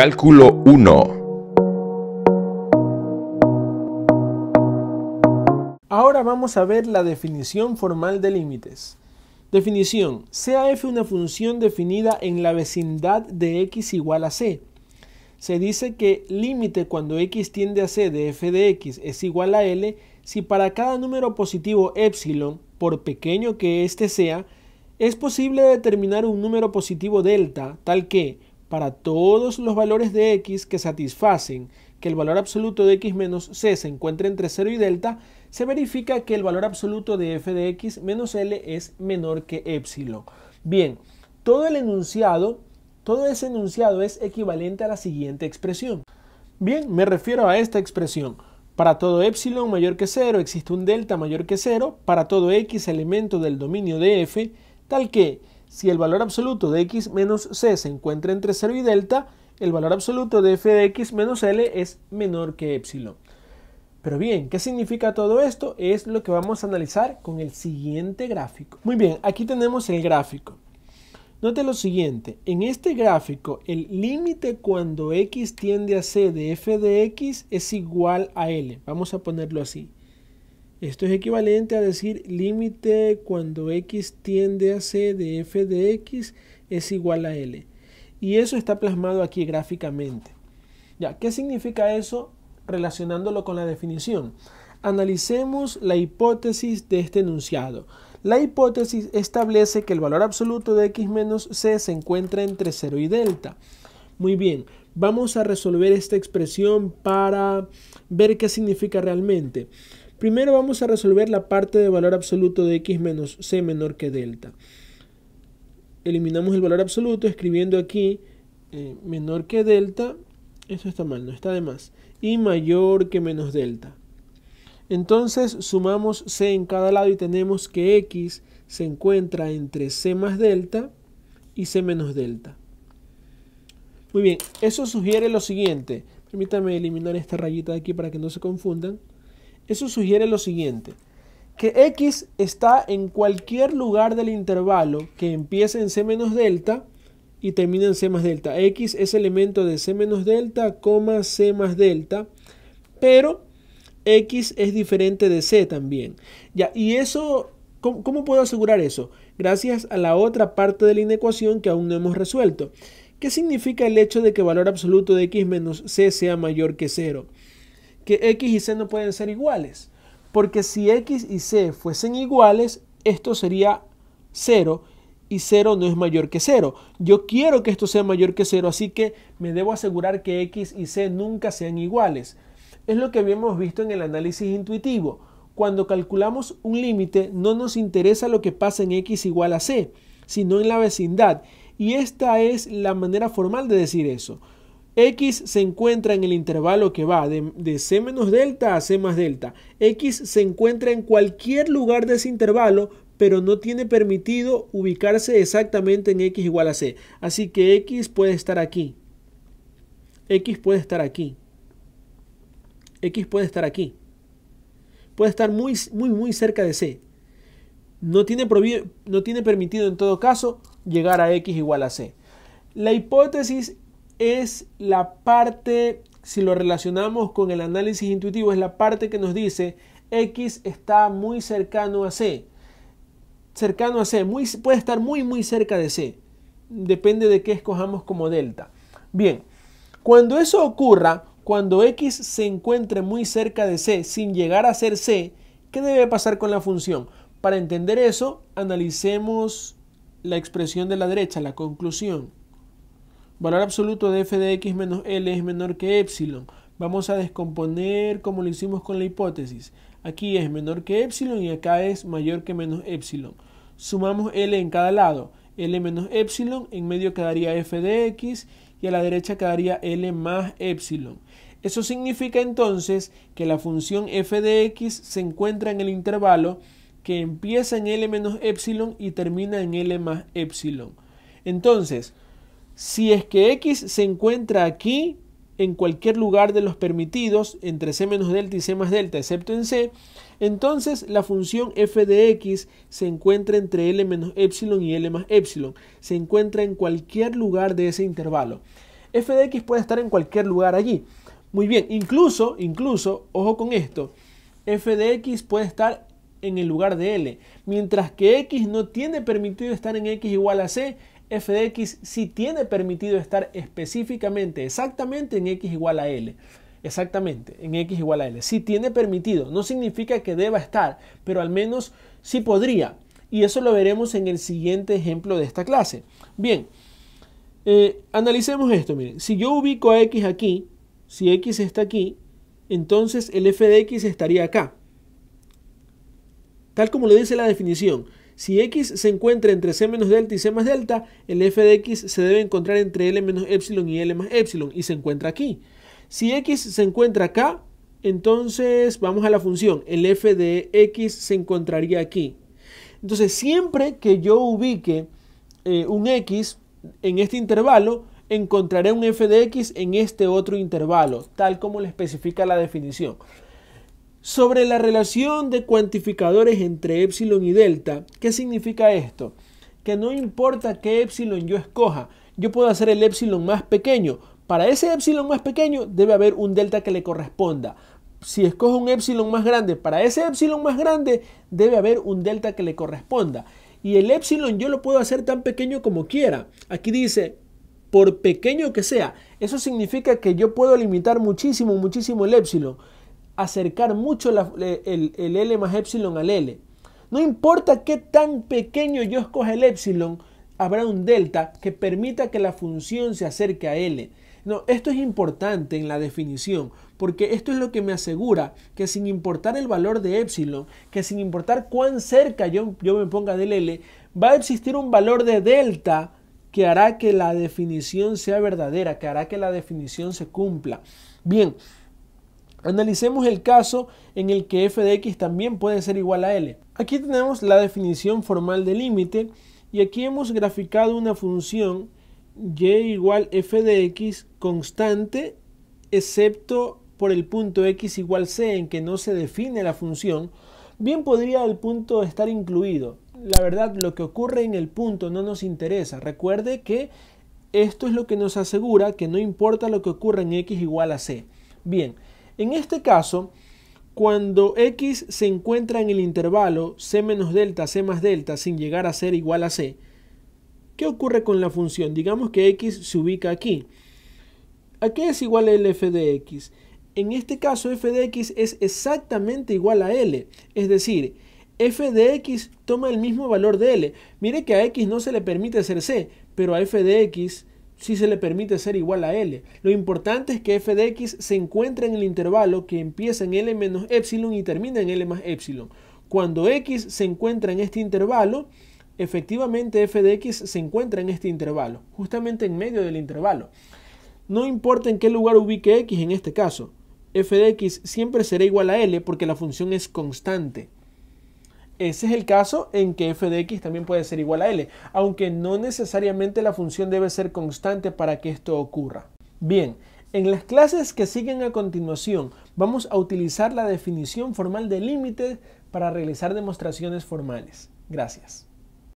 Cálculo 1. Ahora vamos a ver la definición formal de límites. Definición: sea f una función definida en la vecindad de x igual a c. Se dice que límite cuando x tiende a c de f de x es igual a L si para cada número positivo epsilon, por pequeño que éste sea, es posible determinar un número positivo delta tal que, para todos los valores de x que satisfacen que el valor absoluto de x menos c se encuentre entre 0 y delta, se verifica que el valor absoluto de f de x menos L es menor que epsilon. Bien, todo ese enunciado es equivalente a la siguiente expresión. Bien, me refiero a esta expresión. Para todo epsilon mayor que 0 existe un delta mayor que 0 para todo x elemento del dominio de f, tal que, si el valor absoluto de x menos c se encuentra entre 0 y delta, el valor absoluto de f de x menos L es menor que epsilon. Pero bien, ¿qué significa todo esto? Es lo que vamos a analizar con el siguiente gráfico. Muy bien, aquí tenemos el gráfico. Note lo siguiente, en este gráfico el límite cuando x tiende a c de f de x es igual a L. Vamos a ponerlo así. Esto es equivalente a decir límite cuando x tiende a c de f de x es igual a L. Y eso está plasmado aquí gráficamente. Ya, ¿qué significa eso relacionándolo con la definición? Analicemos la hipótesis de este enunciado. La hipótesis establece que el valor absoluto de x menos c se encuentra entre 0 y delta. Muy bien, vamos a resolver esta expresión para ver qué significa realmente. Primero vamos a resolver la parte de valor absoluto de x menos c menor que delta. Eliminamos el valor absoluto escribiendo aquí menor que delta, eso está mal, no está de más, y mayor que menos delta. Entonces sumamos c en cada lado y tenemos que x se encuentra entre c más delta y c menos delta. Muy bien, eso sugiere lo siguiente. Permítame eliminar esta rayita de aquí para que no se confundan. Eso sugiere lo siguiente, que x está en cualquier lugar del intervalo que empiece en c menos delta y termina en c más delta. X es elemento de c menos delta, c más delta, pero x es diferente de c también. Ya, y eso, ¿cómo puedo asegurar eso? Gracias a la otra parte de la inecuación que aún no hemos resuelto. ¿Qué significa el hecho de que el valor absoluto de x menos c sea mayor que 0? Que x y c no pueden ser iguales. Porque si x y c fuesen iguales, esto sería 0 y 0 no es mayor que 0. Yo quiero que esto sea mayor que 0, así que me debo asegurar que x y c nunca sean iguales. Es lo que habíamos visto en el análisis intuitivo. Cuando calculamos un límite, no nos interesa lo que pasa en x igual a c, sino en la vecindad. Y esta es la manera formal de decir eso. X se encuentra en el intervalo que va de c menos delta a c más delta. X se encuentra en cualquier lugar de ese intervalo, pero no tiene permitido ubicarse exactamente en x igual a c. Así que x puede estar aquí. X puede estar aquí. X puede estar aquí. Puede estar muy cerca de c. No tiene permitido en todo caso llegar a x igual a c. La hipótesis es la parte, si lo relacionamos con el análisis intuitivo, es la parte que nos dice x está muy cercano a c. Cercano a c, puede estar muy cerca de c. Depende de qué escojamos como delta. Bien, cuando eso ocurra, cuando x se encuentre muy cerca de c sin llegar a ser c, ¿qué debe pasar con la función? Para entender eso, analicemos la expresión de la derecha, la conclusión. Valor absoluto de f de x menos L es menor que epsilon. Vamos a descomponer como lo hicimos con la hipótesis. Aquí es menor que epsilon y acá es mayor que menos epsilon. Sumamos L en cada lado. L menos epsilon, en medio quedaría f de x y a la derecha quedaría L más epsilon. Eso significa entonces que la función f de x se encuentra en el intervalo que empieza en L menos epsilon y termina en L más epsilon. Entonces, si es que x se encuentra aquí, en cualquier lugar de los permitidos, entre c menos delta y c más delta, excepto en c, entonces la función f de x se encuentra entre L menos epsilon y L más epsilon. Se encuentra en cualquier lugar de ese intervalo. f de x puede estar en cualquier lugar allí. Muy bien, incluso, ojo con esto, f de x puede estar en el lugar de L. Mientras que x no tiene permitido estar en x igual a c, f de x sí tiene permitido estar específicamente, exactamente en x igual a L. Exactamente, en x igual a L. Sí tiene permitido, no significa que deba estar, pero al menos sí podría. Y eso lo veremos en el siguiente ejemplo de esta clase. Bien, analicemos esto. Miren, si yo ubico a x aquí, si x está aquí, entonces el f de x estaría acá. Tal como lo dice la definición, si x se encuentra entre c menos delta y c más delta, el f de x se debe encontrar entre L menos epsilon y L más epsilon, y se encuentra aquí. Si x se encuentra acá, entonces vamos a la función, el f de x se encontraría aquí. Entonces siempre que yo ubique un x en este intervalo, encontraré un f de x en este otro intervalo, tal como lo especifica la definición. Sobre la relación de cuantificadores entre epsilon y delta, ¿qué significa esto? Que no importa qué epsilon yo escoja, yo puedo hacer el epsilon más pequeño. Para ese epsilon más pequeño debe haber un delta que le corresponda. Si escojo un epsilon más grande, para ese epsilon más grande debe haber un delta que le corresponda. Y el epsilon yo lo puedo hacer tan pequeño como quiera. Aquí dice, por pequeño que sea. Eso significa que yo puedo limitar muchísimo el epsilon. Acercar mucho el L más epsilon al L. No importa qué tan pequeño yo escoja el epsilon, habrá un delta que permita que la función se acerque a L. No, esto es importante en la definición, porque esto es lo que me asegura que sin importar el valor de epsilon, que sin importar cuán cerca yo me ponga del L, va a existir un valor de delta que hará que la definición sea verdadera, que hará que la definición se cumpla. Bien, analicemos el caso en el que f de x también puede ser igual a L. Aquí tenemos la definición formal del límite y aquí hemos graficado una función y igual f de x constante, excepto por el punto x igual c en que no se define la función. Bien podría el punto estar incluido. La verdad, lo que ocurre en el punto no nos interesa. Recuerde que esto es lo que nos asegura que no importa lo que ocurra en x igual a c. Bien, en este caso, cuando x se encuentra en el intervalo c menos delta, c más delta, sin llegar a ser igual a c, ¿qué ocurre con la función? Digamos que x se ubica aquí. ¿A qué es igual el f de x? En este caso, f de x es exactamente igual a L. Es decir, f de x toma el mismo valor de L. Mire que a x no se le permite ser c, pero a f de x sí se le permite ser igual a L. Lo importante es que f de x se encuentra en el intervalo que empieza en L menos epsilon y termina en L más epsilon. Cuando x se encuentra en este intervalo, efectivamente f de x se encuentra en este intervalo, justamente en medio del intervalo. No importa en qué lugar ubique x en este caso, f de x siempre será igual a L porque la función es constante. Ese es el caso en que f de x también puede ser igual a L, aunque no necesariamente la función debe ser constante para que esto ocurra. Bien, en las clases que siguen a continuación vamos a utilizar la definición formal de límites para realizar demostraciones formales. Gracias.